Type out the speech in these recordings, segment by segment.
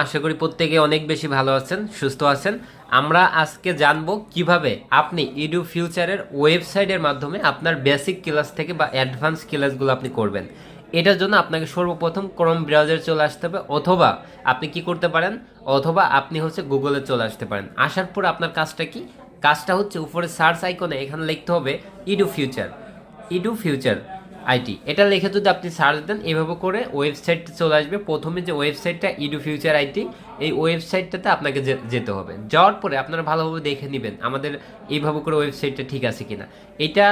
আশা করি প্রত্যেকে অনেক বেশি ভালো আছেন, সুস্থ আছেন। আমরা আজকে জানবো কিভাবে আপনি ইডু ফিউচারের ওয়েবসাইটের মাধ্যমে আপনার বেসিক ক্লাস থেকে বা অ্যাডভান্স ক্লাসগুলো আপনি করবেন। এটার জন্য আপনাকে সর্বপ্রথম ক্রোম ব্রাউজারে চলে আসতে হবে, অথবা আপনি কি করতে পারেন, অথবা আপনি গুগলে চলে আসতে পারেন। আসার পর আপনার কাজটা কি? কাজটা হচ্ছে উপরে সার্চ আইকনে এখানে লিখতে হবে edu future, edu future IT. এটা লিখে যদি আপনি সার্চ দেন এভাবে করে ওয়েবসাইটটা চলে আসবে। প্রথমে যে ওয়েবসাইটটা ইডু ফিউচার আইটি, এই ওয়েবসাইটটাতে আপনাকে যেতে হবে। যাওয়ার পরে আপনারা ভালোভাবে দেখে নেবেন আমাদের এইভাবে করে ওয়েবসাইটটা ঠিক আছে কিনা। এটা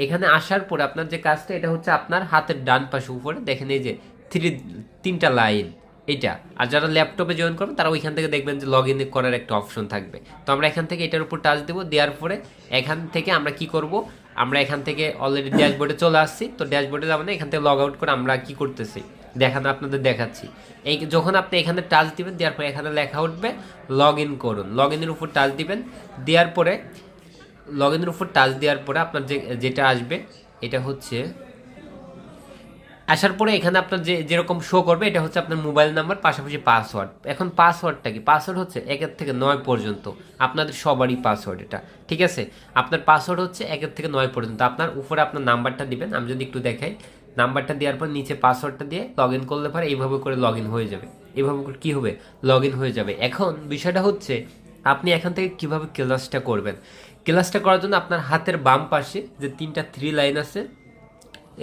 এখানে আসার পরে আপনার যে কাজটা, এটা হচ্ছে আপনার হাতের ডান পাশে উপরে দেখেন এই যে তিনটা লাইন, এটা। আর যারা ল্যাপটপে জয়েন করবেন তারা ওইখান থেকে দেখবেন যে লগ ইন করার একটা অপশন থাকবে। তো আমরা এখান থেকে এটার উপর টাচ দেবো, দেওয়ার পরে এখান থেকে আমরা কি করব, আমরা এখান থেকে অলরেডি ড্যাশবোর্ডে চলে আসছি। তো ড্যাশবোর্ডে যাবো না, এখান থেকে লগ আউট করে আমরা কি করতেছি দেখানো আপনাদের দেখাচ্ছি। এই যখন আপনি এখানে টাচ দিবেন, দেওয়ার পরে এখানে লেখা উঠবে লগ ইন করুন। লগ ইনের উপর টাচ দিবেন, দেওয়ার পরে লগ ইনের উপর টাচ দেওয়ার পরে আপনার যেটা আসবে এটা হচ্ছে, আসার পরে এখানে আপনার যেরকম শো করবে এটা হচ্ছে আপনার মোবাইল নাম্বার, পাশাপাশি পাসওয়ার্ড। এখন পাসওয়ার্ডটা কি? পাসওয়ার্ড হচ্ছে 1 থেকে 9 পর্যন্ত, আপনাদের সবারই পাসওয়ার্ড এটা, ঠিক আছে? আপনার পাসওয়ার্ড হচ্ছে 1 থেকে 9 পর্যন্ত। আপনার উপরে আপনার নাম্বারটা দিবেন, আমি যদি একটু দেখাই, নাম্বারটা দেওয়ার পর নিচে পাসওয়ার্ডটা দিয়ে লগ ইন করলে পরে এইভাবে করে লগ ইন হয়ে যাবে। এইভাবে করে কী হবে, লগ ইন হয়ে যাবে। এখন বিষয়টা হচ্ছে আপনি এখান থেকে কিভাবে ক্লাসটা করবেন। ক্লাসটা করার জন্য আপনার হাতের বাম পাশে যে 3টা 3 লাইন আছে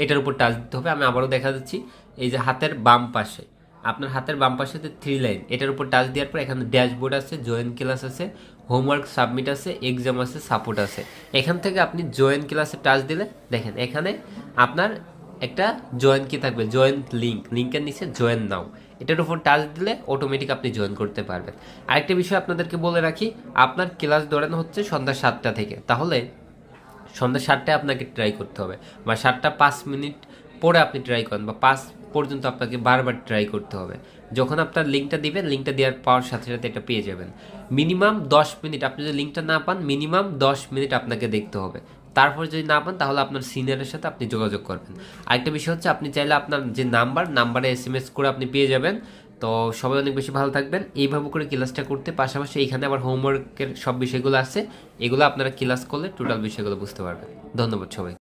এটার উপর টাচ দিতে হবে। আমি আবারও দেখা যাচ্ছি, এই যে হাতের বাম পাশে, আপনার হাতের বাম পাশে যে 3 লাইন, এটার উপর টাচ দেওয়ার পর এখানে ড্যাশবোর্ড আছে, জয়েন ক্লাস আছে, হোমওয়ার্ক সাবমিট আছে, এক্সাম আছে, সাপোর্ট আছে। এখান থেকে আপনি জয়েন ক্লাসে টাচ দিলে দেখেন এখানে আপনার একটা জয়েন কি থাকবে, জয়েন লিঙ্কের নিচে জয়েন নাও, এটার উপর টাচ দিলে অটোমেটিক আপনি জয়েন করতে পারবেন। আরেকটা বিষয় আপনাদেরকে বলে রাখি, আপনার ক্লাস ধরানো হচ্ছে সন্ধ্যা 7টা থেকে, তাহলে সন্ধ্যা 7টায় আপনাকে ট্রাই করতে হবে, বা 7টা 5 মিনিট পরে আপনি ট্রাই করেন, বা 5 পর্যন্ত আপনাকে বারবার ট্রাই করতে হবে। যখন আপনার লিঙ্কটা দিবেন, লিঙ্কটা দেওয়ার পাওয়ার সাথে সাথে এটা পেয়ে যাবেন। মিনিমাম 10 মিনিট, আপনি যদি লিঙ্কটা না পান মিনিমাম 10 মিনিট আপনাকে দেখতে হবে। তারপর যদি না পান তাহলে আপনার সিনিয়রের সাথে আপনি যোগাযোগ করবেন। আরেকটা বিষয় হচ্ছে, আপনি চাইলে আপনার যে নাম্বারে SMS করে আপনি পেয়ে যাবেন। তো সবাই অনেক বেশি ভালো থাকবেন। এইভাবে করে ক্লাসটা করতে, পাশাপাশি এইখানে আবার হোমওয়ার্কের সব বিষয়গুলো আছে, এগুলো আপনারা ক্লাস করলে টোটাল বিষয়গুলো বুঝতে পারবেন। ধন্যবাদ সবাই।